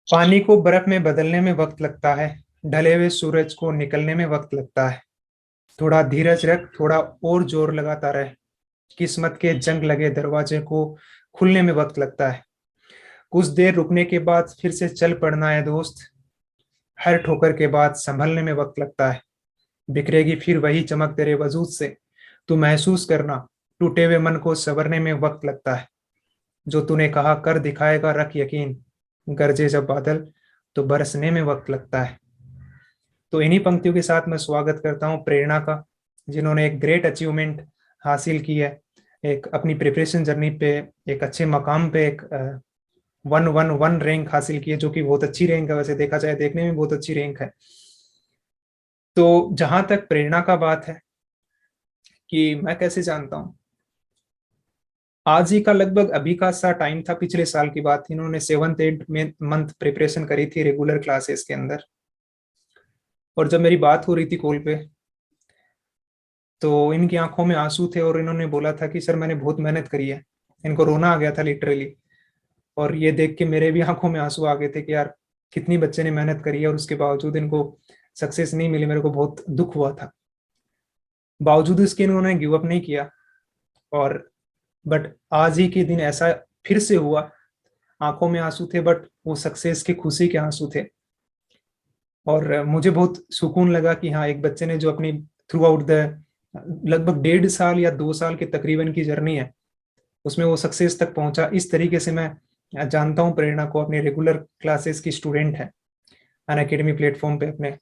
पानी को बर्फ में बदलने में वक्त लगता है। ढले हुए सूरज को निकलने में वक्त लगता है। थोड़ा धीरज रख, थोड़ा और जोर लगाता रहे। किस्मत के जंग लगे दरवाजे को खुलने में वक्त लगता है। कुछ देर रुकने के बाद फिर से चल पड़ना है दोस्त। हर ठोकर के बाद संभलने में वक्त लगता है। बिखरेगी फिर वही चमक तेरे वजूद से। तू महसूस करना, टूटे हुए मन को संवरने में वक्त लगता है। जो तूने कहा कर दिखाएगा, रख यकीन। गरजे जब बादल तो बरसने में वक्त लगता है। तो इन्हीं पंक्तियों के साथ मैं स्वागत करता हूँ प्रेरणा का, जिन्होंने एक ग्रेट अचीवमेंट हासिल की है। एक अपनी प्रिपरेशन जर्नी पे एक अच्छे मकाम पे एक 111 रैंक हासिल की है, जो कि बहुत अच्छी रैंक है, वैसे देखा जाए देखने में बहुत अच्छी रैंक है। तो जहां तक प्रेरणा का बात है कि मैं कैसे जानता हूँ, आज ही का लगभग अभी का सा टाइम था, पिछले साल की बात थी। इन्होंने 7th 8th में मंथ प्रिपरेशन करी थी रेगुलर क्लासेस के अंदर। और जब मेरी बात हो रही थी कॉल पे, तो इनकी आंखों में आंसू थे और इन्होंने बोला था कि सर मैंने बहुत मेहनत करी है। इनको रोना आ गया था लिटरली। और ये देख के मेरे भी आंखों में आंसू आ गए थे कि यार कितनी बच्चे ने मेहनत करी है और उसके बावजूद इनको सक्सेस नहीं मिली। मेरे को बहुत दुख हुआ था। बावजूद इसके इन्होंने गिव अप नहीं किया। और बट आज ही के दिन ऐसा फिर से हुआ। आंखों में आंसू थे, बट वो सक्सेस की खुशी के आंसू थे। और मुझे बहुत सुकून लगा कि हाँ, एक बच्चे ने जो अपनी थ्रू आउट द लगभग 1.5 साल या 2 साल के तकरीबन की जर्नी है, उसमें वो सक्सेस तक पहुंचा। इस तरीके से मैं जानता हूँ प्रेरणा को, अपने रेगुलर क्लासेस की स्टूडेंट है अन अकेडमी प्लेटफॉर्म पे अपने।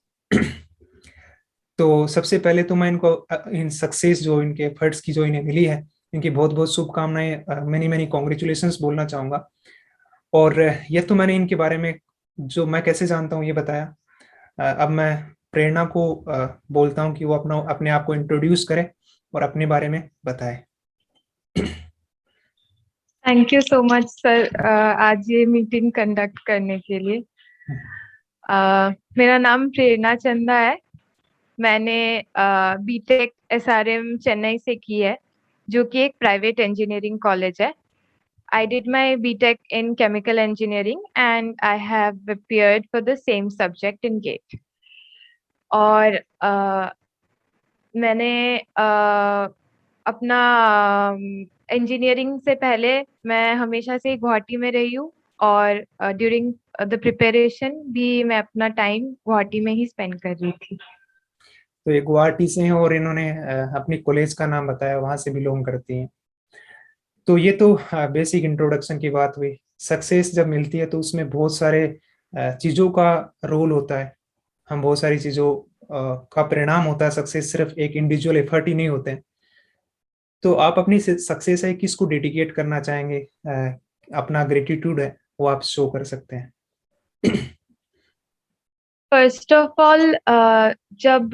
तो सबसे पहले तो मैं इनको इन सक्सेस जो इनके एफर्ट्स की जो इन्हें मिली है, इनकी बहुत बहुत शुभकामनाएं, मेनी मेनी कॉन्ग्रेचुलेशंस बोलना चाहूंगा। और ये तो मैंने इनके बारे में जो मैं कैसे जानता हूँ ये बताया। अब मैं प्रेरणा को बोलता हूँ कि वो अपना अपने आप को इंट्रोड्यूस करे और अपने बारे में बताए। Thank you so much sir, आज ये मीटिंग कंडक्ट करने के लिए। मेरा नाम प्रेरणा चंदा है। मैंने बीटेक एसआरएम चेन्नई से की है, जो कि एक प्राइवेट इंजीनियरिंग कॉलेज है। I did my BTech in chemical engineering and I have appeared for the same subject in GATE. और मैंने अपना इंजीनियरिंग से पहले मैं हमेशा से गुवाहाटी में रही हूँ, और ड्यूरिंग द प्रिपरेशन भी मैं अपना टाइम गुवाहाटी में ही स्पेंड कर रही थी। तो ये गुवाहाटी से हैं और इन्होंने अपनी कॉलेज का नाम बताया, वहां से बिलोंग करती हैं। तो ये तो बेसिक इंट्रोडक्शन की बात हुई। सक्सेस जब मिलती है तो उसमें बहुत सारे चीजों का रोल होता है। हम बहुत सारी चीजों का परिणाम होता है। सक्सेस सिर्फ एक इंडिविजुअल एफर्ट ही नहीं होते हैं। तो आप अपनी सक्सेस है किसको डेडिकेट करना चाहेंगे? अपना ग्रेटिट्यूड है वो आप शो कर सकते हैं। फर्स्ट ऑफ ऑल, जब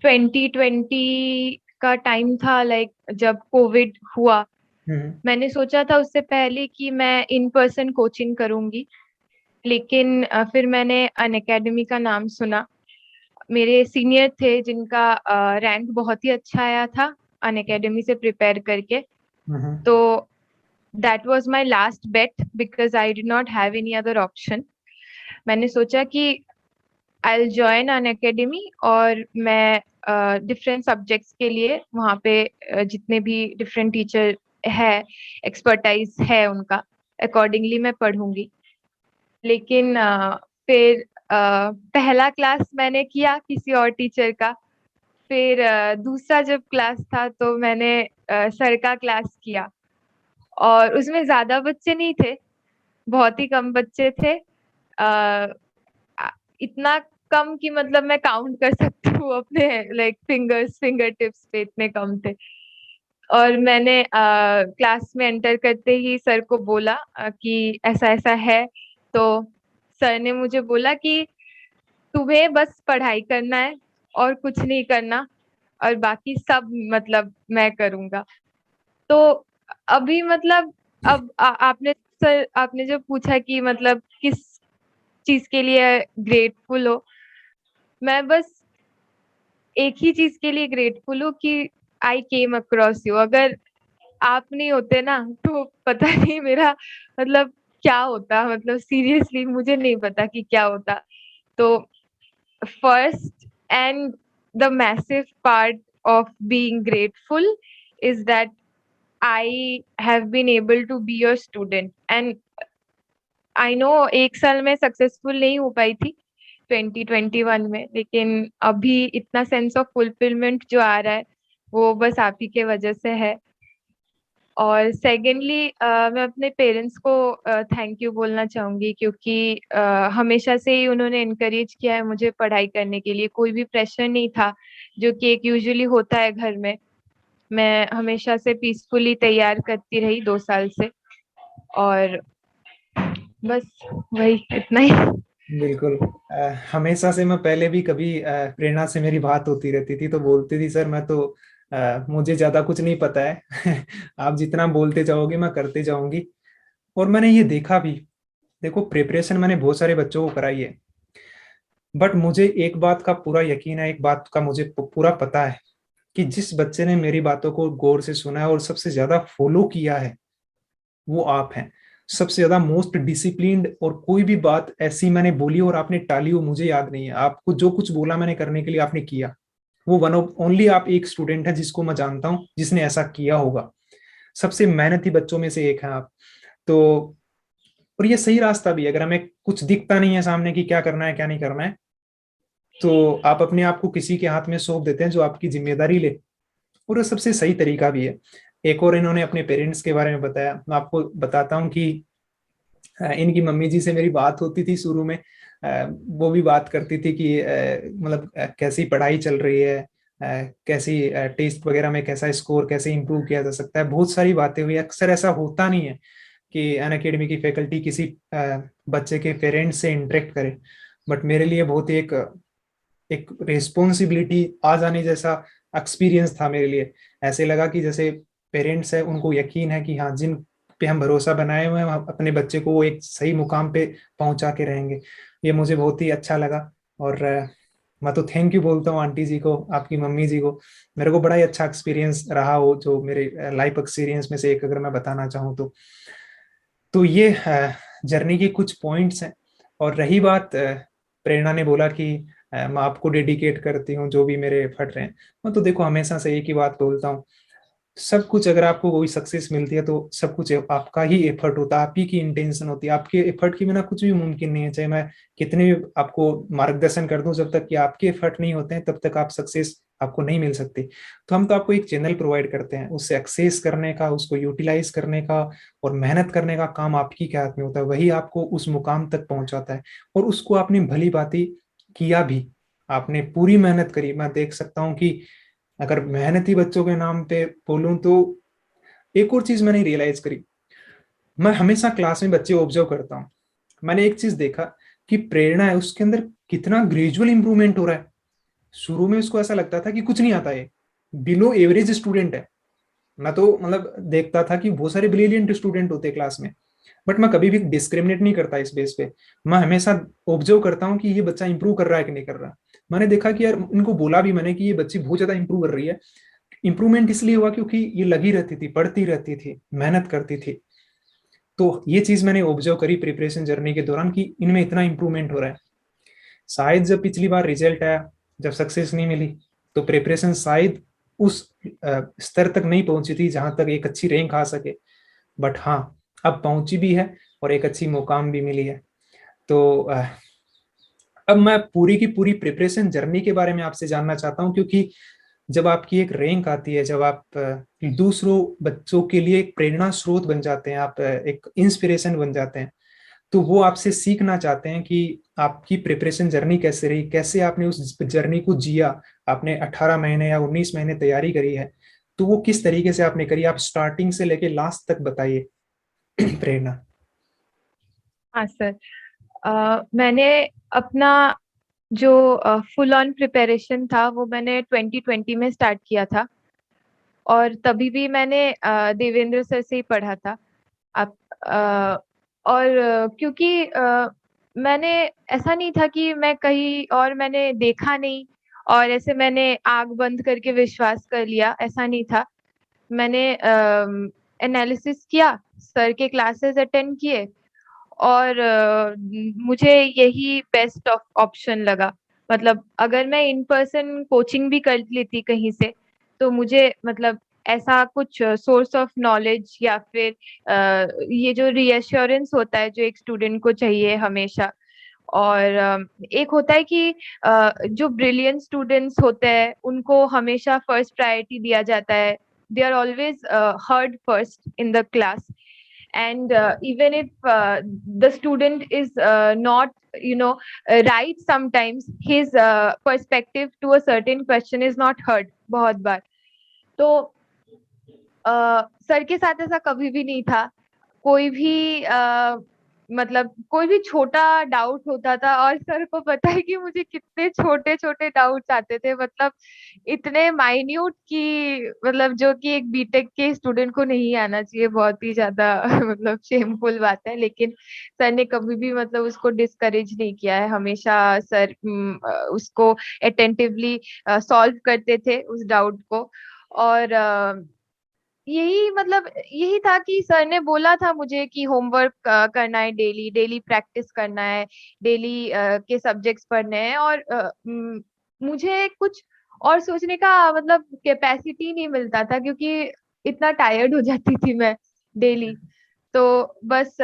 2020 का टाइम था, लाइक जब कोविड हुआ, हम्म। मैंने सोचा था उससे पहले कि मैं इन पर्सन कोचिंग करूंगी। लेकिन फिर मैंने अनअकैडमी का नाम सुना। मेरे सीनियर थे जिनका रैंक बहुत ही अच्छा आया था अनअकैडमी से प्रिपेयर करके। हम्म। तो that was my last bet because I did not have any other option. मैंने सोचा कि आई विल जॉइन अनअकैडमी, और मैं डिफरेंट सब्जेक्ट्स के लिए वहाँ पे जितने भी डिफरेंट टीचर है, एक्सपर्टाइज है उनका, अकॉर्डिंगली मैं पढ़ूंगी। लेकिन फिर पहला क्लास मैंने किया किसी और टीचर का। फिर दूसरा जब क्लास था तो मैंने सर का क्लास किया, और उसमें ज्यादा बच्चे नहीं थे, बहुत ही कम बच्चे थे। आ, इतना कम कि मतलब मैं काउंट कर सकती हूँ अपने लाइक फिंगर टिप्स पे, इतने कम थे। और मैंने क्लास में एंटर करते ही सर को बोला कि ऐसा ऐसा है। तो सर ने मुझे बोला कि तुम्हें बस पढ़ाई करना है और कुछ नहीं करना, और बाकी सब मतलब मैं करूंगा। तो अभी मतलब अब आपने सर, आपने जो पूछा कि मतलब किस चीज के लिए ग्रेटफुल हो, मैं बस एक ही चीज के लिए ग्रेटफुल हूँ कि आई केम अक्रॉस यू। अगर आप नहीं होते ना तो पता नहीं मेरा मतलब क्या होता, मतलब सीरियसली मुझे नहीं पता कि क्या होता। तो first and the massive part of being grateful is that I have been able to be your student, and I know एक साल में सक्सेसफुल नहीं हो पाई थी 2021 में, लेकिन अभी इतना सेंस ऑफ फुलफिलमेंट जो आ रहा है वो बस आप ही के वजह से है। और सेकेंडली मैं अपने पेरेंट्स को थैंक यू बोलना चाहूंगी, क्योंकि हमेशा से ही उन्होंने इनकरेज किया है मुझे पढ़ाई करने के लिए। कोई भी प्रेशर नहीं था जो कि एक यूजुअली होता है घर में। मैं हमेशा से पीसफुली तैयार करती रही 2 साल से, और बस वही इतना ही। बिल्कुल। हमेशा से मैं पहले भी कभी प्रेरणा से मेरी बात होती रहती थी तो बोलती थी, सर मैं तो मुझे ज्यादा कुछ नहीं पता है। आप जितना बोलते जाओगे मैं करते जाऊंगी। और मैंने ये देखा भी। देखो, प्रिपरेशन मैंने बहुत सारे बच्चों को कराई है, बट मुझे एक बात का पूरा यकीन है, एक बात का मुझे पूरा पता है कि जिस बच्चे ने मेरी बातों को गौर से सुना है और सबसे ज्यादा फॉलो किया है वो आप हैं। सबसे ज्यादा मोस्ट डिसिप्लिन्ड, और कोई भी बात ऐसी मैंने बोली और आपने टाली हो मुझे याद नहीं है। आपको जो कुछ बोला मैंने करने के लिए आपने किया। वो वन ऑफ ओनली आप एक स्टूडेंट है जिसको मैं जानता हूँ जिसने ऐसा किया होगा। सबसे मेहनती बच्चों में से एक हैं आप। तो और ये सही रास्ता भी है। अगर हमें कुछ दिखता नहीं है सामने कि क्या करना है क्या नहीं करना है, तो आप अपने आप को किसी के हाथ में सौंप देते हैं जो आपकी जिम्मेदारी ले। और वो सबसे सही तरीका भी है। एक और इन्होंने अपने पेरेंट्स के बारे में बताया, मैं आपको बताता हूँ कि इनकी मम्मी जी से मेरी बात होती थी शुरू में। वो भी बात करती थी कि मतलब कैसी पढ़ाई चल रही है, कैसी टेस्ट वगैरह में कैसा स्कोर कैसे इंप्रूव किया जा सकता है। बहुत सारी बातें हुई। अक्सर ऐसा होता नहीं है कि अन अकेडमी की फैकल्टी किसी बच्चे के पेरेंट्स से इंटरेक्ट करे, बट मेरे लिए बहुत ही एक एक रिस्पॉन्सिबिलिटी आ जाने जैसा एक्सपीरियंस था मेरे लिए। ऐसे लगा कि जैसे पेरेंट्स है उनको यकीन है कि हाँ, जिन पे हम भरोसा बनाए हुए हैं हम अपने बच्चे को वो एक सही मुकाम पे पहुंचा के रहेंगे। ये मुझे बहुत ही अच्छा लगा। और मैं तो थैंक यू बोलता हूँ आंटी जी को, आपकी मम्मी जी को। मेरे को बड़ा ही अच्छा एक्सपीरियंस रहा वो, जो मेरे लाइफ एक्सपीरियंस में से एक अगर मैं बताना चाहूँ तो ये जर्नी की कुछ पॉइंट्स हैं। और रही बात, प्रेरणा ने बोला कि मैं आपको डेडिकेट करती हूँ जो भी मेरे एफर्ट रहे हैं। मैं तो देखो हमेशा से एक ही बात बोलता हूँ, सब कुछ अगर आपको कोई सक्सेस मिलती है तो सब कुछ आपका ही एफर्ट होता है, आप ही की इंटेंशन होती है। आपके एफर्ट के बिना कुछ भी मुमकिन नहीं है। चाहे मैं कितने भी आपको मार्गदर्शन कर दूं, जब तक कि आपके एफर्ट नहीं होते हैं तब तक आप सक्सेस आपको नहीं मिल सकती। तो हम तो आपको एक चैनल प्रोवाइड करते हैं, उससे एक्सेस करने का, उसको यूटिलाइज करने का और मेहनत करने का काम आपकी के हाथ में होता है। वही आपको उस मुकाम तक पहुंचाता है। और उसको आपने भली भांति किया भी, आपने पूरी मेहनत करी। मैं देख सकता हूँ कि अगर मेहनती बच्चों के नाम पे बोलूं तो एक और चीज मैंने रियलाइज करी। मैं हमेशा क्लास में बच्चे ऑब्जर्व करता हूँ। मैंने एक चीज देखा कि प्रेरणा है उसके अंदर कितना ग्रेजुअल इंप्रूवमेंट हो रहा है। शुरू में उसको ऐसा लगता था कि कुछ नहीं आता है, बिलो एवरेज स्टूडेंट है। मैं तो मतलब देखता था कि बहुत सारे ब्रिलियंट स्टूडेंट होते हैं क्लास में, बट मैं कभी भी डिस्क्रिमिनेट नहीं करता इस बेस पे। मैं हमेशा ऑब्जर्व करता हूँ कि ये बच्चा इंप्रूव कर रहा है कि नहीं कर रहा। मैंने देखा कि यार, इनको बोला भी मैंने कि ये बच्ची बहुत ज्यादा इंप्रूव कर रही है। इंप्रूवमेंट इसलिए हुआ क्योंकि ये लगी रहती थी, पढ़ती रहती थी, मेहनत करती थी। तो ये चीज मैंने ऑब्जर्व करी प्रिपरेशन जर्नी के दौरान कि इनमें इतना इंप्रूवमेंट हो रहा है। शायद जब पिछली बार रिजल्ट आया, जब सक्सेस नहीं मिली, तो प्रिपरेशन शायद उस स्तर तक नहीं पहुंची थी जहां तक एक अच्छी रैंक आ सके। बट हाँ, अब पहुंची भी है और एक अच्छी मुकाम भी मिली है। तो अब मैं पूरी की पूरी प्रिपरेशन जर्नी के बारे में आपसे जानना चाहता हूँ, क्योंकि जब आपकी एक रैंक आती है, जब आप दूसरों बच्चों के लिए एक प्रेरणा स्रोत बन जाते हैं, आप एक इंस्पिरेशन बन जाते हैं, तो वो आपसे सीखना चाहते हैं कि आपकी प्रिपरेशन जर्नी कैसे रही, कैसे आपने उस जर्नी को जिया। आपने 18 महीने या 19 महीने तैयारी करी है, तो वो किस तरीके से आपने करी, आप स्टार्टिंग से लेके लास्ट तक बताइए। प्रेरणा। हाँ सर, मैंने अपना जो फुल ऑन प्रिपरेशन था वो मैंने 2020 में स्टार्ट किया था, और तभी भी मैंने देवेंद्र सर से ही पढ़ा था। आप और क्योंकि मैंने ऐसा नहीं था कि मैं कहीं और मैंने देखा नहीं और ऐसे मैंने आग बंद करके विश्वास कर लिया, ऐसा नहीं था। मैंने एनालिसिस किया, सर के क्लासेस अटेंड किए, और मुझे यही बेस्ट ऑप्शन लगा। मतलब अगर मैं इन पर्सन कोचिंग भी कर लेती कहीं से, तो मुझे मतलब ऐसा कुछ सोर्स ऑफ नॉलेज या फिर ये जो रीअश्योरेंस होता है जो एक स्टूडेंट को चाहिए हमेशा। और एक होता है कि जो ब्रिलियंट स्टूडेंट्स होते हैं उनको हमेशा फर्स्ट प्रायोरिटी दिया जाता है। They are always heard first in the class, and even if the student is not, you know, right, sometimes his perspective to a certain question is not heard बहुत बार। तो sir के साथ ऐसा कभी भी नहीं था। कोई भी मतलब कोई भी छोटा डाउट होता था, और सर को पता है कि मुझे कितने छोटे छोटे डाउट्स आते थे, मतलब इतने माइन्यूट कि मतलब जो कि एक बीटेक के स्टूडेंट को नहीं आना चाहिए, बहुत ही ज्यादा मतलब शेमफुल बात है। लेकिन सर ने कभी भी मतलब उसको डिस्करेज नहीं किया है, हमेशा सर उसको अटेंटिवली सॉल्व करते थे उस डाउट को। और यही मतलब यही था कि सर ने बोला था मुझे कि होमवर्क करना है, डेली डेली प्रैक्टिस करना है, डेली के सब्जेक्ट्स पढ़ने हैं। और मुझे कुछ और सोचने का मतलब कैपेसिटी नहीं मिलता था, क्योंकि इतना टायर्ड हो जाती थी मैं डेली। तो बस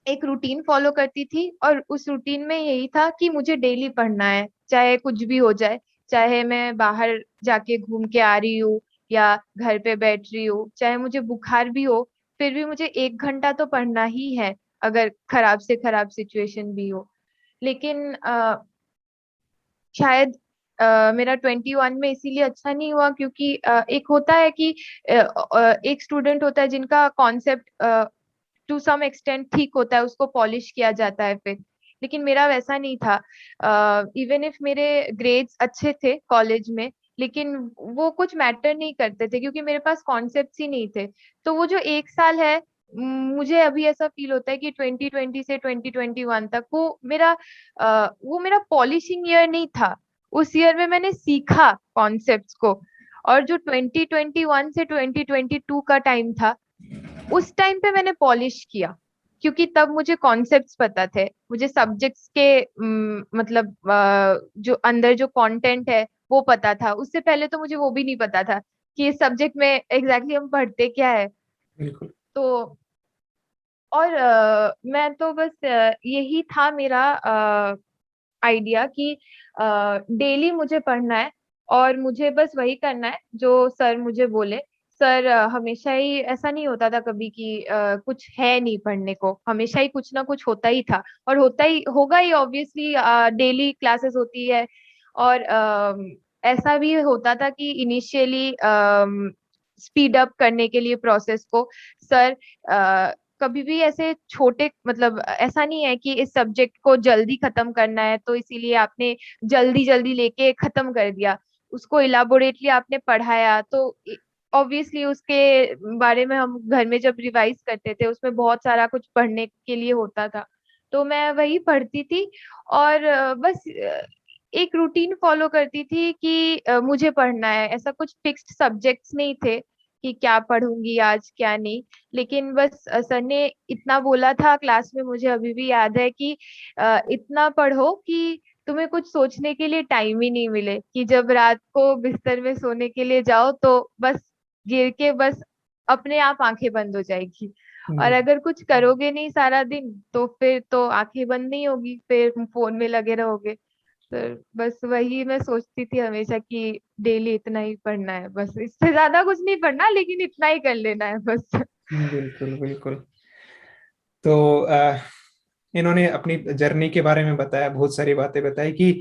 एक रूटीन फॉलो करती थी, और उस रूटीन में यही था कि मुझे डेली पढ़ना है, चाहे कुछ भी हो जाए। चाहे मैं बाहर जाके घूम के आ रही हूँ या घर पे बैठ रही हूँ, चाहे मुझे बुखार भी हो, फिर भी मुझे 1 घंटा तो पढ़ना ही है, अगर खराब से खराब सिचुएशन भी हो। लेकिन शायद मेरा 21 में इसीलिए अच्छा नहीं हुआ, क्योंकि एक होता है कि एक स्टूडेंट होता है जिनका कॉन्सेप्ट टू सम एक्सटेंट ठीक होता है, उसको पॉलिश किया जाता है फिर। लेकिन मेरा वैसा नहीं था। इवन इफ मेरे ग्रेड्स अच्छे थे कॉलेज में, लेकिन वो कुछ मैटर नहीं करते थे, क्योंकि मेरे पास कॉन्सेप्ट्स ही नहीं थे। तो वो जो 1 साल है, मुझे अभी ऐसा फील होता है कि 2020 से 2021 तक वो मेरा पॉलिशिंग ईयर नहीं था। उस ईयर में मैंने सीखा कॉन्सेप्ट्स को। और जो 2021 से 2022 का टाइम था, उस टाइम पे मैंने पॉलिश किया, क्योंकि तब मुझे कॉन्सेप्ट्स पता थे, मुझे सब्जेक्ट्स के मतलब जो अंदर जो कंटेंट है वो पता था। उससे पहले तो मुझे वो भी नहीं पता था कि इस सब्जेक्ट में एग्जैक्टली हम पढ़ते क्या है। बिल्कुल। तो और मैं तो बस यही था मेरा आइडिया कि डेली मुझे पढ़ना है, और मुझे बस वही करना है जो सर मुझे बोले। सर हमेशा ही ऐसा नहीं होता था कभी कि कुछ है नहीं पढ़ने को, हमेशा ही कुछ ना कुछ होता ही था, और होता ही होगा ही ऑब्वियसली। डेली क्लासेस होती है। और ऐसा भी होता था कि इनिशियली स्पीड अप करने के लिए प्रोसेस को सर कभी भी ऐसे छोटे मतलब ऐसा नहीं है कि इस सब्जेक्ट को जल्दी खत्म करना है तो इसीलिए आपने जल्दी जल्दी लेके खत्म कर दिया। उसको इलाबोरेटली आपने पढ़ाया, तो ऑब्वियसली उसके बारे में हम घर में जब रिवाइज करते थे, उसमें बहुत सारा कुछ पढ़ने के लिए होता था। तो मैं वही पढ़ती थी, और बस एक रूटीन फॉलो करती थी कि मुझे पढ़ना है। ऐसा कुछ फिक्स्ड सब्जेक्ट्स नहीं थे कि क्या पढ़ूंगी आज क्या नहीं। लेकिन बस सर ने इतना बोला था क्लास में, मुझे अभी भी याद है कि इतना पढ़ो कि तुम्हें कुछ सोचने के लिए टाइम ही नहीं मिले, कि जब रात को बिस्तर में सोने के लिए जाओ तो बस गिर के बस अपने आप आंखें बंद हो जाएगी। और हम्म, अगर कुछ करोगे नहीं सारा दिन, तो फिर तो आंखें बंद नहीं होगी, फिर फोन में लगे रहोगे। तो बस वही मैं सोचती थी हमेशा कि डेली इतना ही पढ़ना है, बस इससे ज्यादा कुछ नहीं पढ़ना, लेकिन इतना ही कर लेना है बस। बिल्कुल बिल्कुल। तो इन्होंने अपनी जर्नी के बारे में बताया, बहुत सारी बातें बताई कि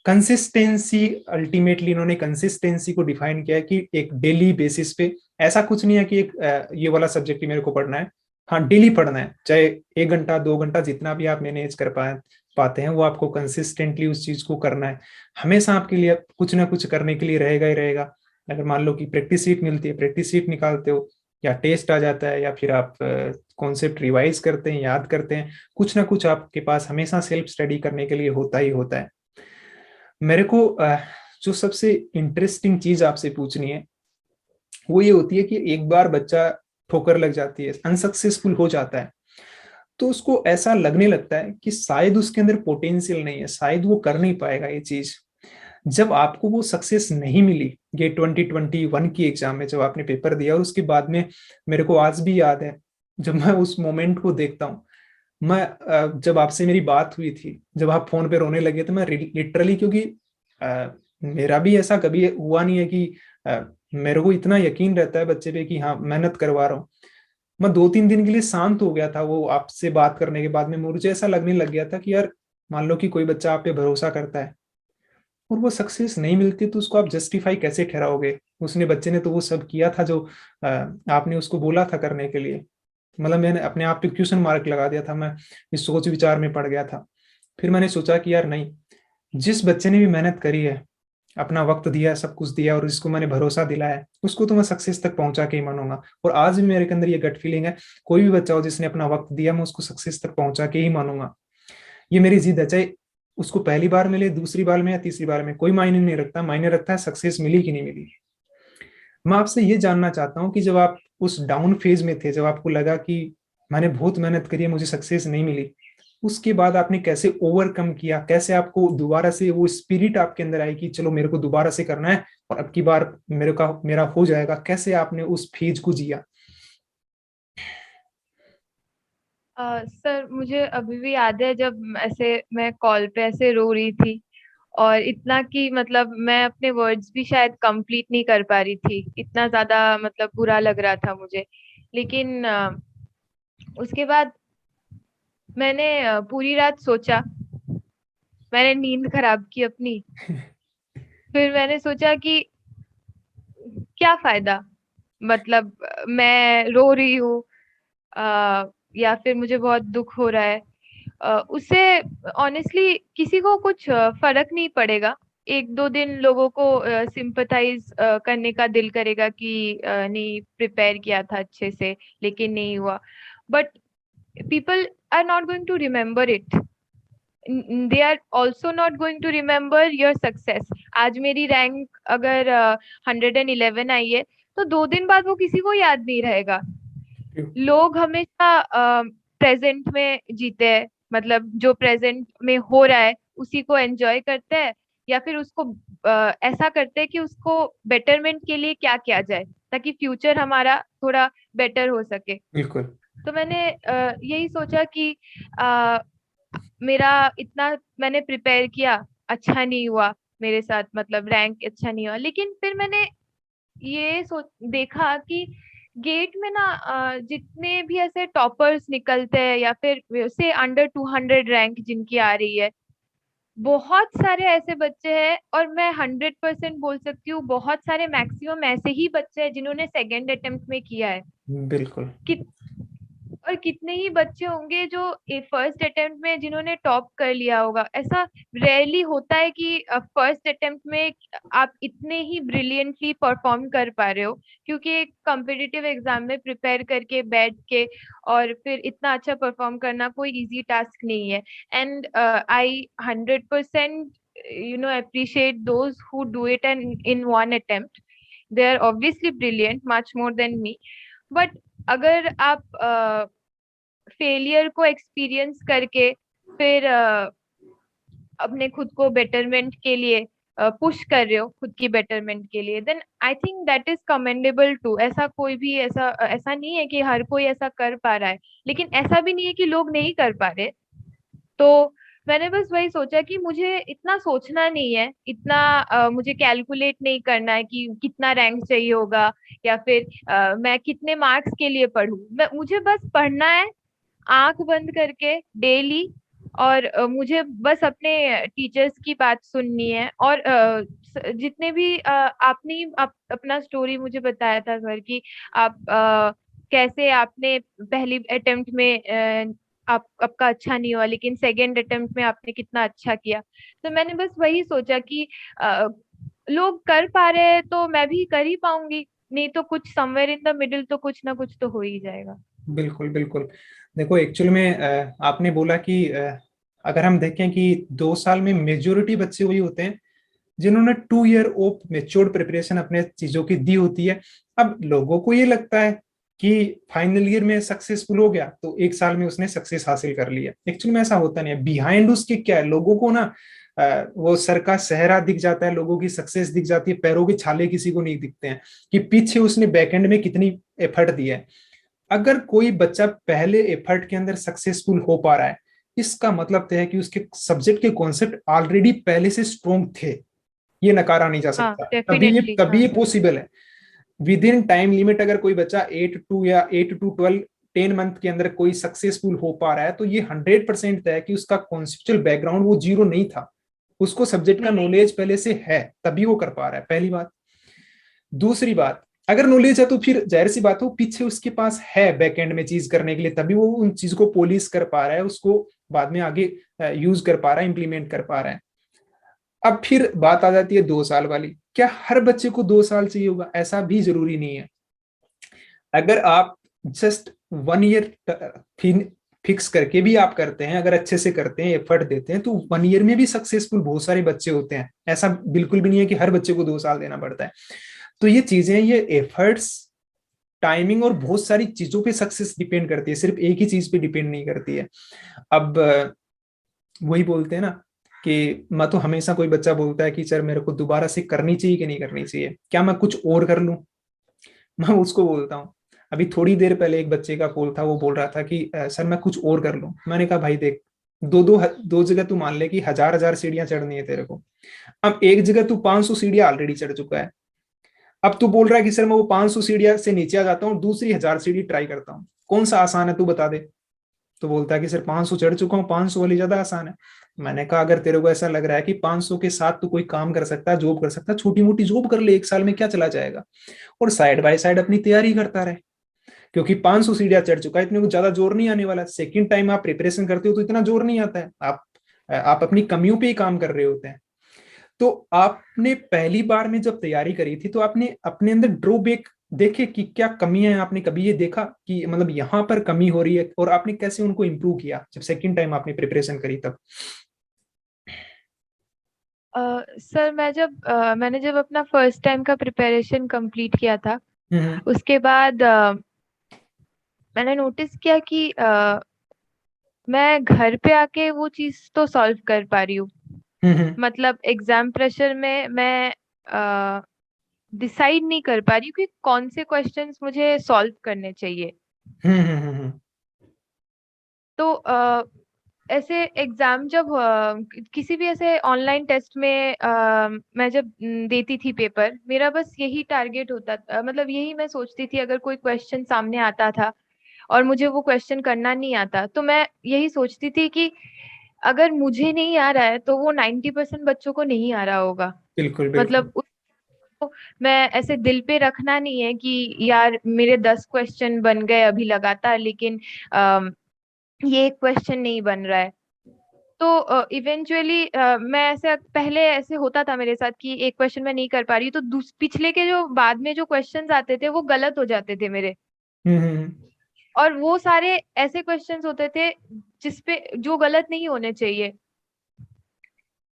कंसिस्टेंसी, अल्टीमेटली इन्होंने कंसिस्टेंसी को डिफाइन किया कि एक डेली बेसिस पे, ऐसा कुछ नहीं है कि एक ये वाला सब्जेक्ट ही मेरे को पढ़ना है। हाँ, डेली पढ़ना है, चाहे 1 घंटा 2 घंटा जितना भी आप मैनेज कर पाते हैं, वो आपको कंसिस्टेंटली उस चीज को करना है। हमेशा आपके लिए कुछ ना कुछ करने के लिए रहेगा ही रहेगा। अगर मान लो कि प्रैक्टिस शीट मिलती है, प्रैक्टिस शीट निकालते हो, या टेस्ट आ जाता है, या फिर आप कॉन्सेप्ट रिवाइज करते हैं, याद करते हैं, कुछ ना कुछ आपके पास हमेशा सेल्फ स्टडी करने के लिए होता ही होता है। मेरे को जो सबसे इंटरेस्टिंग चीज आपसे पूछनी है वो ये होती है कि एक बार बच्चा ठोकर लग जाती है, अनसक्सेसफुल हो जाता है, तो उसको ऐसा लगने लगता है कि शायद उसके अंदर पोटेंशियल नहीं है, शायद वो कर नहीं पाएगा ये चीज। जब आपको वो सक्सेस नहीं मिली, ये 2021 की एग्जाम में जब आपने पेपर दिया, और उसके बाद में मेरे को आज भी याद है, जब मैं उस मोमेंट को देखता हूँ, मैं जब आपसे मेरी बात हुई थी, जब आप फोन पे रोने लगे, तो मैं लिटरली, क्योंकि मेरा भी ऐसा कभी हुआ नहीं है कि मेरे को इतना यकीन रहता है बच्चे पे कि हाँ मेहनत करवा रहा हूँ। मैं 2-3 दिन के लिए शांत हो गया था, वो आपसे बात करने के बाद में मुझे ऐसा लगने लग गया था कि यार, मान लो कि कोई बच्चा आप पे भरोसा करता है और वो सक्सेस नहीं मिलती, तो उसको आप जस्टिफाई कैसे ठहराओगे? उसने, बच्चे ने तो वो सब किया था जो आपने उसको बोला था करने के लिए। मतलब मैंने अपने आप पे क्वेश्चन मार्क लगा दिया था, मैं इस सोच विचार में पड़ गया था। फिर मैंने सोचा कि यार नहीं, जिस बच्चे ने भी मेहनत करी है, अपना वक्त दिया, सब कुछ दिया, और जिसको मैंने भरोसा दिलाया है, उसको तो मैं सक्सेस तक पहुंचा के ही मानूंगा। और आज भी मेरे के अंदर ये गट फीलिंग है, कोई भी बच्चा हो जिसने अपना वक्त दिया, मैं उसको सक्सेस तक पहुंचा के ही मानूंगा। ये मेरी जिद है, चाहे उसको पहली बार मिले, दूसरी बार में, या तीसरी बार में, कोई मायने नहीं रखता, मायने रखता है सक्सेस मिली कि नहीं मिली। मैं आपसे ये जानना चाहता हूँ कि जब आप उस डाउन फेज में थे, जब आपको लगा कि मैंने बहुत मेहनत करी है, मुझे सक्सेस नहीं मिली, उसके बाद आपने कैसे ओवरकम किया? कैसे आपको दोबारा से वो स्पिरिट आपके अंदर आई कि चलो मेरे को दोबारा से करना है और अब की बार मेरा हो जाएगा? कैसे आपने उस फेज को जिया? सर मुझे अभी भी याद है जब ऐसे मैं कॉल पे ऐसे रो रही थी, और इतना कि मतलब मैं अपने वर्ड्स भी शायद कंप्लीट नहीं कर पा रही थी, इतना ज्यादा मतलब बुरा लग रहा था मुझे। लेकिन उसके बाद मैंने पूरी रात सोचा, मैंने नींद खराब की अपनी। फिर मैंने सोचा कि क्या फायदा, मतलब मैं रो रही हूँ, या फिर मुझे बहुत दुख हो रहा है, उससे ऑनेस्टली किसी को कुछ फर्क नहीं पड़ेगा। 1-2 दिन लोगों को सिंपथाइज करने का दिल करेगा कि नहीं प्रिपेयर किया था अच्छे से लेकिन नहीं हुआ, but people are not going to remember it, they are also not going to remember your success. आज मेरी रैंक अगर 111 आई है, तो 2 दिन बाद वो किसी को याद नहीं रहेगा। लोग हमेशा प्रेजेंट में जीते हैं, मतलब जो प्रेजेंट में हो रहा है उसी को एंजॉय करते हैं, या फिर उसको ऐसा करते हैं कि उसको बेटरमेंट के लिए क्या किया जाए ताकि फ्यूचर हमारा थोड़ा बेटर हो सके। बिल्कुल। तो मैंने यही सोचा कि अ, मेरा इतना मैंने प्रिपेयर किया, अच्छा नहीं हुआ मेरे साथ, मतलब रैंक अच्छा नहीं हुआ, लेकिन फिर मैंने ये सोच देखा कि गेट में ना जितने भी ऐसे टॉपर्स निकलते हैं या फिर से अंडर 200 रैंक जिनकी आ रही है, बहुत सारे ऐसे बच्चे हैं, और मैं 100% बोल सकती हूँ बहुत सारे मैक्सिमम ऐसे ही बच्चे हैं जिन्होंने सेकेंड अटेम्प्ट में किया है। बिल्कुल। कि और कितने ही बच्चे होंगे जो फर्स्ट अटेम्प्ट में जिन्होंने टॉप कर लिया होगा। ऐसा रेयरली होता है कि फर्स्ट अटेम्प्ट में आप इतने ही ब्रिलियंटली परफॉर्म कर पा रहे हो, क्योंकि एक कॉम्पिटिटिव एग्जाम में प्रिपेयर करके बैठ के और फिर इतना अच्छा परफॉर्म करना कोई इजी टास्क नहीं है। And I 100% appreciate those who do it and in one attempt. They are obviously brilliant, much more than me. But अगर आप फेलियर को एक्सपीरियंस करके फिर अपने खुद को बेटरमेंट के लिए पुश कर रहे हो, खुद की बेटरमेंट के लिए, then I think that is commendable too. ऐसा कोई भी ऐसा ऐसा नहीं है कि हर कोई ऐसा कर पा रहा है, लेकिन ऐसा भी नहीं है कि लोग नहीं कर पा रहे। तो मैंने बस वही सोचा कि मुझे इतना सोचना नहीं है, इतना मुझे कैलकुलेट नहीं करना है कि कितना रैंक चाहिए होगा, या फिर मैं कितने मार्क्स के लिए पढूं। मुझे बस पढ़ना है, आंख बंद करके डेली, और मुझे बस अपने टीचर्स की बात सुननी है। और जितने भी आपने ही अपना स्टोरी मुझे बताया था सर कि आप कैसे आपने पहली अटेम्प्ट में आपका अच्छा नहीं हुआ, लेकिन सेकेंड अटेम्प्ट में आपने कितना अच्छा किया। तो मैंने बस वही सोचा कि अ, लोग कर पा रहे हैं तो मैं भी कर ही पाऊंगी, नहीं तो कुछ समवेयर इन द मिडिल तो कुछ ना कुछ तो हो ही जाएगा। बिल्कुल। बिल्कुल। देखो, एक्चुअल में आपने बोला कि अगर हम देखें कि 2 साल में मेजोरिटी बच्चे वही होते हैं जिन्होंने 2 ईयर ऑफ मेच्योर्ड प्रिपरेशन अपने चीजों की दी होती है। अब लोगों को ये लगता है कि फाइनल ईयर में सक्सेसफुल हो गया तो एक साल में उसने सक्सेस हासिल कर लिया। एक्चुअली में ऐसा होता नहीं है। बिहाइंड उसके क्या है, लोगों को ना वो सर का सेहरा दिख जाता है, लोगों की सक्सेस दिख जाती है, पैरों के छाले किसी को नहीं दिखते हैं कि पीछे उसने बैकएंड में कितनी एफर्ट दी है। अगर कोई बच्चा पहले एफर्ट के अंदर सक्सेसफुल हो पा रहा है, इसका मतलब तो है कि उसके सब्जेक्ट के कॉन्सेप्ट ऑलरेडी पहले से स्ट्रोंग थे, ये नकारा नहीं जा हाँ, सकता। डेफिनेटली, तभी हाँ। ये पॉसिबल है। विद इन टाइम लिमिट अगर कोई बच्चा 8 to या 8 to 12 10 मंथ के अंदर कोई सक्सेसफुल हो पा रहा है, तो ये 100% है कि उसका कॉन्सेप्चुअल बैकग्राउंड वो जीरो नहीं था, उसको सब्जेक्ट का नहीं। नॉलेज पहले से है, तभी वो कर पा रहा है। पहली बात। दूसरी बात, अगर नॉलेज है तो फिर जाहिर सी बात हो पीछे उसके पास है बैकएंड में चीज करने के लिए, तभी वो उन चीज को पॉलिश कर पा रहा है, उसको बाद में आगे यूज कर पा रहा है, इंप्लीमेंट कर पा रहा है। अब फिर बात आ जाती है 2 साल वाली। क्या हर बच्चे को 2 साल चाहिए होगा? ऐसा भी जरूरी नहीं है। अगर आप जस्ट 1 ईयर फिक्स करके भी आप करते हैं, अगर अच्छे से करते हैं, एफर्ट देते हैं, तो 1 ईयर में भी सक्सेसफुल बहुत सारे बच्चे होते हैं। ऐसा बिल्कुल भी नहीं है कि हर बच्चे को 2 साल देना पड़ता है। तो ये चीजें, ये एफर्ट्स, टाइमिंग और बहुत सारी चीजों पे सक्सेस डिपेंड करती है, सिर्फ एक ही चीज पे डिपेंड नहीं करती है। अब वही बोलते हैं ना कि मैं तो हमेशा, कोई बच्चा बोलता है कि सर मेरे को दोबारा से करनी चाहिए कि नहीं करनी चाहिए, क्या मैं कुछ और कर लूं? मैं उसको बोलता हूँ, अभी थोड़ी देर पहले एक बच्चे का कॉल था, वो बोल रहा था कि सर मैं कुछ और कर लूं। मैंने कहा भाई देख, दो जगह तू मान ले कि हजार हजार सीढ़ियां चढ़नी है तेरे को। अब एक जगह तू 500 सीढ़ियां ऑलरेडी चढ़ चुका है। अब तू बोल रहा है कि सर मैं वो 500 सीढ़ियां से नीचे आ जाता हूँ, दूसरी 1000 सीढ़ी ट्राई करता हूँ, कौन सा आसान है तू बता दे। तो बोलता है कि सर 500 चढ़ चुका हूँ, 500 वाली ज्यादा आसान है। मैंने कहा अगर तेरे को ऐसा लग रहा है कि 500 के साथ तू कोई काम कर सकता है, जॉब कर सकता है, छोटी मोटी जॉब कर ले, एक साल में क्या चला जाएगा, और साइड बाय साइड अपनी तैयारी करता रहे। क्योंकि 500 सीढ़ियां चढ़ चुका है, इतने को ज्यादा जोर नहीं आने वाला। सेकंड टाइम आप प्रिपरेशन करते हो तो इतना जोर नहीं आता है, आप अपनी कमियों पे ही काम कर रहे होते हैं। तो आपने पहली बार में जब तैयारी करी थी, तो आपने अपने अंदर ड्रॉबैक देखे कि क्या कमियां हैं? आपने कभी ये देखा कि मतलब यहाँ पर कमी हो रही है, और आपने कैसे उनको इम्प्रूव किया जब सेकंड टाइम आपने प्रिपरेशन करी तब? सर, मैंने जब अपना फर्स्ट टाइम का प्रिपरेशन कंप्लीट किया था, हम्म उसके बाद मैंने नोटिस किया कि मैं घर पे आके वो चीज तो सॉल्व कर पा रही हूँ। हम्म मतलब एग्जाम प्रेशर में मैं डिसाइड नहीं कर पा रही हूँ कि कौन से क्वेश्चंस मुझे सॉल्व करने चाहिए। हम्म हम्म हम्म हम्म तो ऐसे एग्जाम जब किसी भी ऐसे ऑनलाइन टेस्ट में मैं जब देती थी पेपर, मेरा बस यही टारगेट होता था, मतलब यही मैं सोचती थी, अगर कोई क्वेश्चन सामने आता था और मुझे वो क्वेश्चन करना नहीं आता, तो मैं यही सोचती थी कि अगर मुझे नहीं आ रहा है तो वो 90% बच्चों को नहीं आ रहा होगा। बिल्कुल बिल्कुल। मतलब उसको मैं ऐसे दिल पे रखना नहीं है कि यार मेरे 10 क्वेश्चन बन गए अभी लगातार, लेकिन ये एक क्वेश्चन नहीं बन रहा है। तो इवेंचुअली मैं ऐसे, पहले ऐसे होता था मेरे साथ कि एक क्वेश्चन मैं नहीं कर पा रही, तो पिछले के जो बाद में जो क्वेश्चंस आते थे वो गलत हो जाते थे मेरे। हम्म हम्म और वो सारे ऐसे क्वेश्चंस होते थे जिसपे जो गलत नहीं होने चाहिए।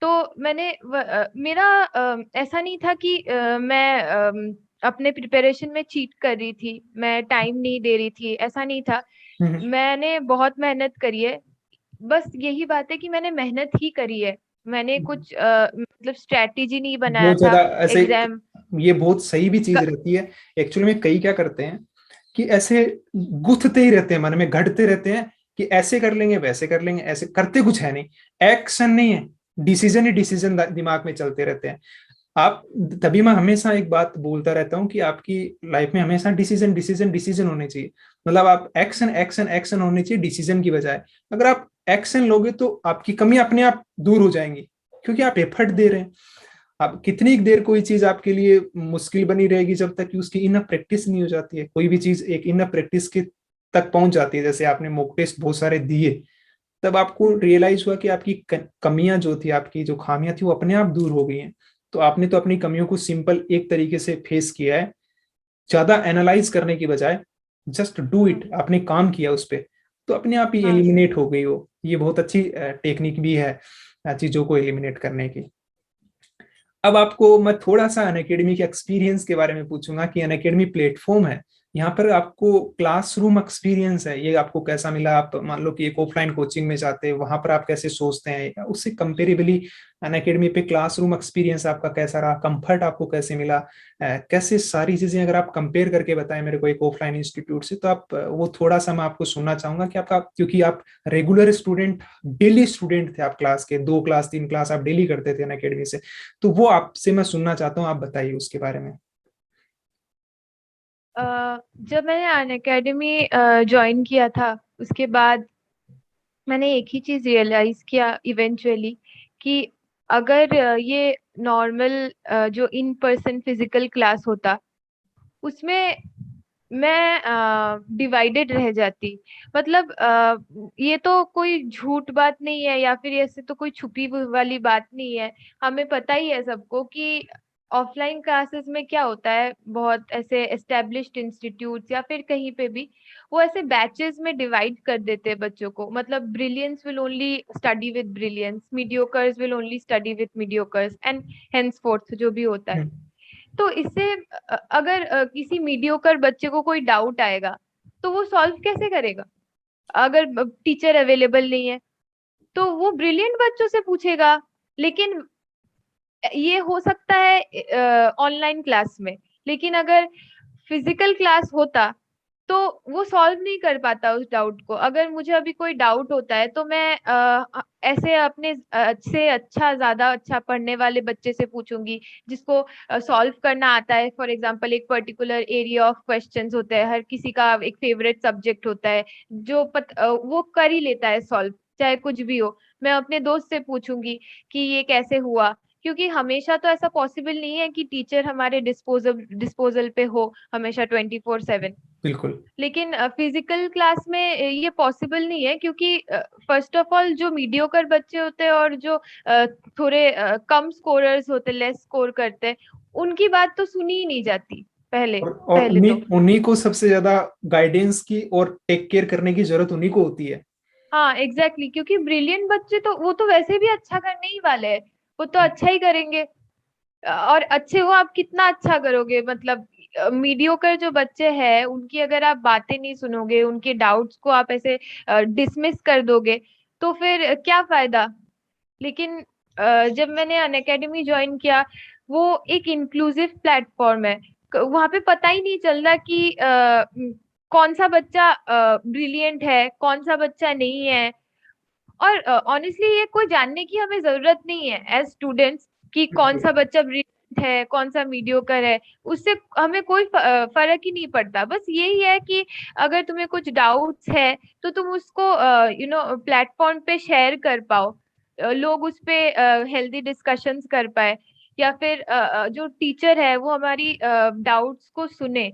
तो मेरा ऐसा नहीं था कि मैं अपने प्रिपरेशन में चीट कर रही थी, मैं टाइम नहीं दे रही थी, ऐसा नहीं था। हम्म। मैंने बहुत मेहनत करी है। बस यही बात है कि मैंने मेहनत ही करी है। मैंने कुछ मतलब स्ट्रेटेजी नहीं बनाया बहुत था ज्यादा ऐसे, एग्जाम। ये बहुत सही भी चीज रहती है। एक्चुअली में कई क्या करते हैं कि ऐसे गुथते ही रहते हैं, मन में घड़ते रहते हैं कि ऐसे कर लेंगे, वैसे कर लेंगे, ऐसे करते कुछ है नहीं, एक्शन नहीं है, डिसीजन ही डिसीजन दिमाग में चलते रहते हैं। आप, तभी मैं हमेशा एक बात बोलता रहता हूँ कि आपकी लाइफ में हमेशा डिसीजन डिसीजन डिसीजन होने चाहिए। मतलब आप एक्शन एक्शन एक्शन होने चाहिए डिसीजन की बजाय। अगर आप एक्शन लोगे तो आपकी कमी अपने आप दूर हो जाएंगी, क्योंकि आप एफर्ट दे रहे हैं। आप कितनी देर कोई चीज आपके लिए मुश्किल बनी रहेगी जब तक कि उसकी इनफ प्रैक्टिस नहीं हो जाती है। कोई भी चीज एक इनफ प्रैक्टिस के तक पहुंच जाती है, जैसे आपने मॉक टेस्ट बहुत सारे दिए, तब आपको रियलाइज हुआ कि आपकी कमियां जो थी, आपकी जो खामियां थी, वो अपने आप दूर हो गई हैं। तो आपने तो अपनी कमियों को सिंपल एक तरीके से फेस किया है, ज्यादा एनालाइज करने की बजाय जस्ट डू हाँ। इट, आपने काम किया उस पर, तो अपने आप ही हाँ सर। एलिमिनेट हो गई हो। ये बहुत अच्छी टेक्निक भी है चीजों को एलिमिनेट करने की। अब आपको मैं थोड़ा सा अनअकैडमी के एक्सपीरियंस के बारे में पूछूंगा कि अनअकैडमी प्लेटफॉर्म है, यहाँ पर आपको क्लासरूम एक्सपीरियंस है, ये आपको कैसा मिला? आप मान लो कि एक ऑफलाइन कोचिंग में जाते हैं, वहां पर आप कैसे सोचते हैं, या उससे कंपेरेबली अनअकैडमी पे क्लासरूम एक्सपीरियंस आपका कैसा रहा, कंफर्ट आपको कैसे मिला? कैसे सारी चीजें अगर आप कंपेयर करके बताएं मेरे को एक ऑफलाइन इंस्टीट्यूट से, तो आप वो थोड़ा सा मैं आपको सुनना चाहूंगा कि आपका, क्योंकि आप रेगुलर स्टूडेंट, डेली स्टूडेंट थे, आप क्लास के 2 क्लास 3 क्लास आप डेली करते थे अनअकैडमी से, तो वो आपसे मैं सुनना चाहता हूँ, आप बताइए उसके बारे में। जब मैंने अनअकैडमी ज्वाइन किया था, उसके बाद मैंने एक ही चीज रियलाइज किया इवेंचुअली कि अगर ये नॉर्मल जो इन पर्सन फिजिकल क्लास होता, उसमें मैं डिवाइडेड रह जाती। मतलब ये तो कोई झूठ बात नहीं है, या फिर ऐसे तो कोई छुपी वाली बात नहीं है। हमें पता ही है सबको कि ऑफलाइन क्लासेस में क्या होता है, बहुत ऐसे एस्टेब्लिश्ड इंस्टीट्यूट्स या फिर कहीं पे भी वो ऐसे बैचेस में डिवाइड कर देते हैं बच्चों को। मतलब brilliance will only study with brilliance, Mediocres will only study with Mediocres, and hence fourth जो भी होता है। हम्म। तो इससे अगर किसी मीडियोकर बच्चे को कोई डाउट आएगा, तो वो सॉल्व कैसे करेगा? अगर टीचर अवेलेबल नहीं है, तो वो ब्रिलियंट बच्चों से पूछेगा। लेकिन ये हो सकता है ऑनलाइन क्लास में, लेकिन अगर फिजिकल क्लास होता तो वो सॉल्व नहीं कर पाता उस डाउट को। अगर मुझे अभी कोई डाउट होता है तो मैं ऐसे अपने से अच्छा, ज्यादा अच्छा पढ़ने वाले बच्चे से पूछूंगी, जिसको सॉल्व करना आता है। फॉर एग्जांपल, एक पर्टिकुलर एरिया ऑफ क्वेश्चंस होता है, हर किसी का एक फेवरेट सब्जेक्ट होता है जो वो कर ही लेता है सॉल्व, चाहे कुछ भी हो। मैं अपने दोस्त से पूछूंगी कि ये कैसे हुआ, क्योंकि हमेशा तो ऐसा पॉसिबल नहीं है कि टीचर हमारे डिस्पोजल डिस्पोजल पे हो हमेशा 24/7। बिल्कुल। लेकिन फिजिकल क्लास में ये पॉसिबल नहीं है, क्योंकि फर्स्ट ऑफ ऑल जो मीडियोकर बच्चे होते हैं और जो थोड़े कम स्कोरर्स होते, लेस स्कोर करते हैं, उनकी बात तो सुनी ही नहीं जाती पहले। और पहले उन्हीं तो उन्हीं को सबसे ज्यादा गाइडेंस की और टेक केयर करने की जरूरत उन्हीं को होती है। हाँ, एग्जैक्टली, क्योंकि ब्रिलियंट बच्चे तो वो तो वैसे भी अच्छा करने ही वाले हैं, वो तो अच्छा ही करेंगे। और अच्छे हो, आप कितना अच्छा करोगे? मतलब मीडियोकर जो बच्चे हैं उनकी अगर आप बातें नहीं सुनोगे, उनके डाउट्स को आप ऐसे डिसमिस कर दोगे, तो फिर क्या फायदा? लेकिन जब मैंने अनअकैडमी ज्वाइन किया, वो एक इंक्लूसिव प्लेटफॉर्म है। वहां पे पता ही नहीं चलता कि कौन सा बच्चा ब्रिलियंट है, कौन सा बच्चा नहीं है। और ऑनेस्टली ये कोई जानने की हमें जरूरत नहीं है एज स्टूडेंट्स कि कौन सा बच्चा ब्रिलियंट है, कौन सा मीडियोकर है। उससे हमें कोई फर्क ही नहीं पड़ता। बस यही है कि अगर तुम्हें कुछ डाउट्स है तो तुम उसको प्लेटफॉर्म पे शेयर कर पाओ, लोग उस पे हेल्दी डिस्कशंस कर पाए, या फिर जो टीचर है वो हमारी डाउट्स को सुने।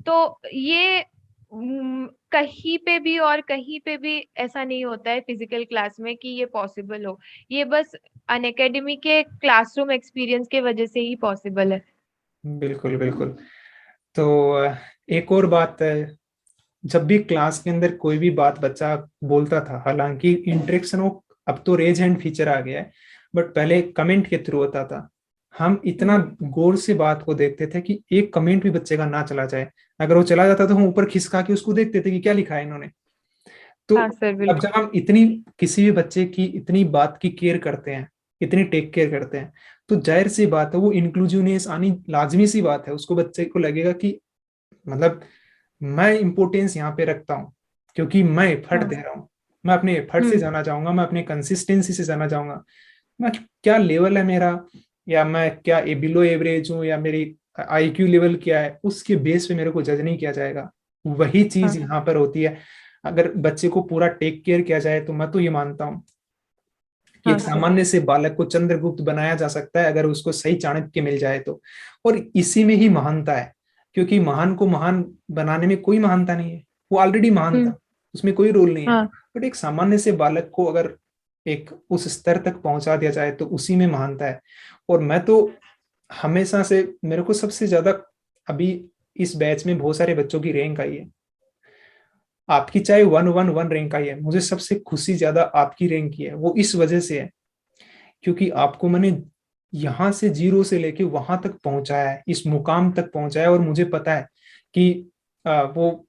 तो ये कहीं पे भी और कहीं पे भी ऐसा नहीं होता है फिजिकल क्लास में कि ये पॉसिबल हो। ये बस अनअकैडमी के क्लासरूम एक्सपीरियंस के वजह से ही पॉसिबल है। बिल्कुल बिल्कुल। तो एक और बात है, जब भी क्लास के अंदर कोई भी बात बच्चा बोलता था, हालांकि इंटरेक्शन वो अब तो रेज हैंड फीचर आ गया है, बट पहले कमेंट के थ्रू होता था। हम इतना हम्म। गौर से बात को देखते थे कि एक कमेंट भी बच्चे का ना चला जाए। अगर वो चला जाता तो हम ऊपर खिसका के उसको देखते थे कि क्या लिखा है इन्होंने। तो हाँ सर, अब जब बिल्कुल। हम इतनी किसी भी बच्चे की इतनी बात की केयर करते हैं, इतनी टेक केयर करते हैं, तो जाहिर सी बात है वो इंक्लूसिवनेस आनी लाजमी सी बात है। उसको, बच्चे को लगेगा कि मतलब मैं इंपॉर्टेंस यहाँ पे रखता हूँ, क्योंकि मैं एफर्ट हाँ। दे रहा हूँ। मैं अपने एफर्ट से हम्म। जाना चाहूंगा, मैं अपने कंसिस्टेंसी से जाना चाहूंगा। मैं क्या लेवल है मेरा, या मैं क्या बिलो एवरेज हूँ, या मेरी आईक्यू लेवल क्या है, उसके बेस पे मेरे को जज नहीं किया जाएगा। वही चीज हाँ। यहाँ पर होती है। अगर बच्चे को पूरा टेक केयर किया जाए, तो मैं तो ये मानता हूँ कि हाँ एक सर। सामान्य से बालक को चंद्रगुप्त बनाया जा सकता है, अगर उसको सही चाणक्य मिल जाए तो। और इसी में ही महानता है, क्योंकि महान को महान बनाने में कोई महानता नहीं है, वो ऑलरेडी महान हम्म। था, उसमें कोई रोल नहीं है। हाँ। बट एक सामान्य से बालक को अगर एक उस स्तर तक पहुंचा दिया जाए, तो उसी में महानता है। और मैं तो हमेशा से, मेरे को सबसे ज्यादा अभी इस बैच में बहुत सारे बच्चों की रैंक आई है। आपकी चाहे 111 रैंक आई है, मुझे सबसे खुशी ज्यादा आपकी रैंक की है। वो इस वजह से है क्योंकि आपको मैंने यहाँ से जीरो से लेके वहां तक पहुंचाया है, इस मुकाम तक पहुंचाया है। और मुझे पता है कि वो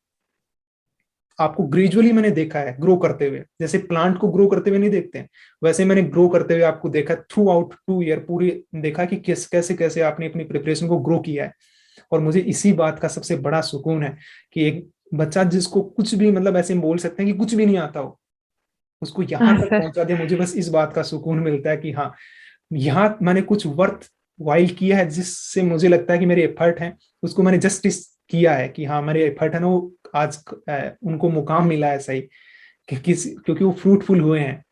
आपको ग्रेजुअली मैंने देखा है ग्रो करते हुए, जैसे प्लांट को ग्रो करते हुए नहीं देखते हैं, वैसे मैंने ग्रो करते हुए आपको देखा थ्रू आउट 2 ईयर, पूरी देखा कि किस कैसे कैसे आपने अपनी प्रिपरेशन को ग्रो किया है। और मुझे इसी बात का सबसे बड़ा सुकून है कि एक बच्चा जिसको कुछ भी, मतलब ऐसे बोल सकते हैं कि कुछ भी नहीं आता हो, उसको यहाँ हाँ तक सर। पहुंचा दिया। मुझे बस इस बात का सुकून मिलता है कि हाँ, यहाँ मैंने कुछ वर्थ वाइल किया है, जिससे मुझे लगता है कि मेरे एफर्ट हैं उसको मैंने जस्टिस किया है, कि हाँ मेरे एफर्ट है ना वो आज उनको मुकाम मिला है सही, क्योंकि वो फ्रूटफुल हुए हैं।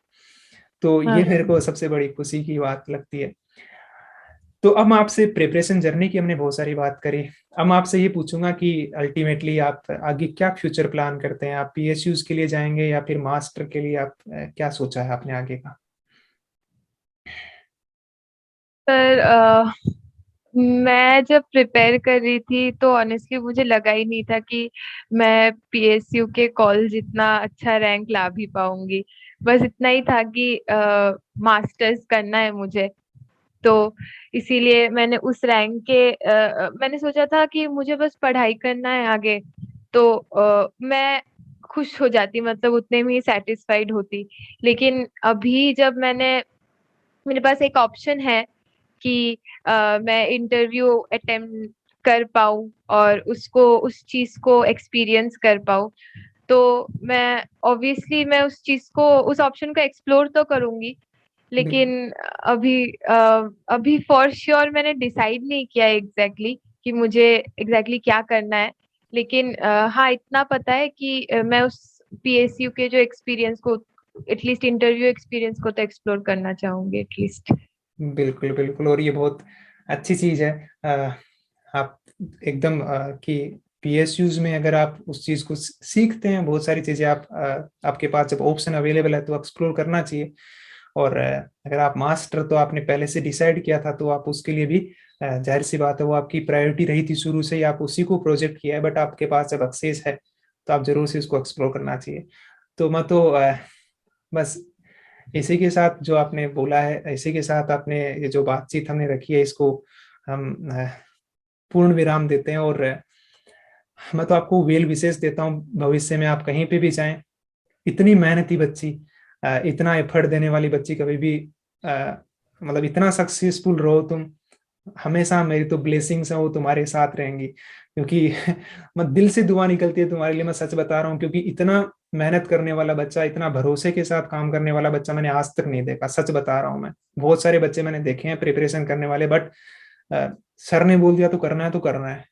तो हाँ ये मेरे सर। को सबसे बड़ी खुशी की बात लगती है। तो अब मैं आपसे प्रिपरेशन जर्नी की हमने बहुत सारी बात करी, अब मैं आपसे ये पूछूंगा कि अल्टीमेटली आप आगे क्या फ्यूचर प्लान करते हैं? आप पीएसयूज के लिए जाएंगे या फिर मास्टर के लिए? आप क्या सोचा है आपने आगे का? सर मैं जब प्रिपेयर कर रही थी तो ऑनेस्टली मुझे लगा ही नहीं था कि मैं पीएसयू के कॉल जितना अच्छा रैंक ला भी पाऊंगी। बस इतना ही था कि मास्टर्स करना है मुझे। तो इसीलिए मैंने उस रैंक के मैंने सोचा था कि मुझे बस पढ़ाई करना है आगे। तो मैं खुश हो जाती, मतलब उतने में ही सेटिस्फाइड होती। लेकिन अभी जब मेरे पास एक ऑप्शन है कि मैं इंटरव्यू अटेम्प्ट कर पाऊँ और उसको उस चीज को एक्सपीरियंस कर पाऊँ, तो मैं ऑब्वियसली मैं उस चीज को उस ऑप्शन को एक्सप्लोर तो करूंगी। बिल्कुल लेकिन अभी फॉर श्योर मैंने डिसाइड नहीं किया एग्जैक्टली कि मुझे एग्जैक्टली क्या करना है। लेकिन हाँ इतना पता है कि मैं उस पीएसयू के जो एक्सपीरियंस को, एटलीस्ट इंटरव्यू एक्सपीरियंस को तो एक्सप्लोर करना चाहूंगी एटलीस्ट। बिल्कुल बिल्कुल, और ये बहुत अच्छी चीज है। आप एकदम कि पीएसयूज में अगर आप उस चीज को सीखते हैं, बहुत सारी चीजें आप आपके पास जब ऑप्शन अवेलेबल है तो एक्सप्लोर करना चाहिए। और अगर आप मास्टर तो आपने पहले से डिसाइड किया था, तो आप उसके लिए भी जाहिर सी बात है वो आपकी प्रायोरिटी रही थी शुरू से ही, आप उसी को प्रोजेक्ट किया है, बट आपके पास जब एक्सेस है तो आप जरूर से उसको एक्सप्लोर करना चाहिए। तो मैं तो बस इसी के साथ जो आपने बोला है, इसी के साथ आपने ये जो बातचीत हमने रखी है, इसको हम पूर्ण विराम देते हैं। और मैं तो आपको वेल विशेष देता हूँ, भविष्य में आप कहीं पे भी जाएं, इतनी मेहनती बच्ची, इतना एफर्ट देने वाली बच्ची कभी भी मतलब इतना सक्सेसफुल रहो तुम, हमेशा मेरी तो ब्लेसिंग्स है वो तुम्हारे साथ रहेंगी। क्योंकि मैं दिल से दुआ निकलती है तुम्हारे लिए, मैं सच बता रहा हूँ, क्योंकि इतना मेहनत करने वाला बच्चा, इतना भरोसे के साथ काम करने वाला बच्चा मैंने आज तक नहीं देखा, सच बता रहा हूँ मैं। बहुत सारे बच्चे मैंने देखे हैं प्रिपरेशन करने वाले, बट सर ने बोल दिया तो करना है तो करना है,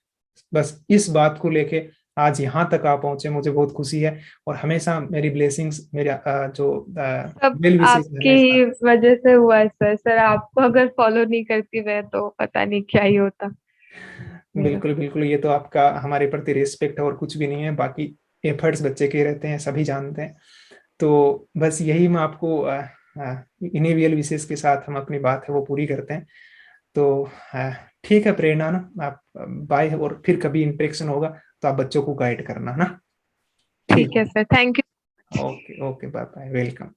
बस इस बात को लेके आज यहाँ तक आ पहुंचे, मुझे बहुत खुशी है। और हमेशा मेरी ब्लेसिंग्स, मेरे जो सब वेल विशेष आपकी हमेशा। ही वजह से हुआ है सर। सर आपको अगर फॉलो नहीं करती मैं तो पता नहीं क्या ही होता मेरा। बिल्कुल बिल्कुल, ये तो आपका हमारे प्रति रिस्पेक्ट है और कुछ भी नहीं है, बाकी एफर्ट्स बच्चे के रहते हैं, सभी जानते हैं। तो बस यही मैं आपको इन्हीं वेल विशेष के साथ हम अपनी बात है वो पूरी करते हैं। तो ठीक है प्रेरणा ना, आप बाय, और फिर कभी इंटरेक्शन होगा तो आप बच्चों को गाइड करना ना। ठीक ठीक है है। Sir, thank you. Okay okay, bye bye, welcome.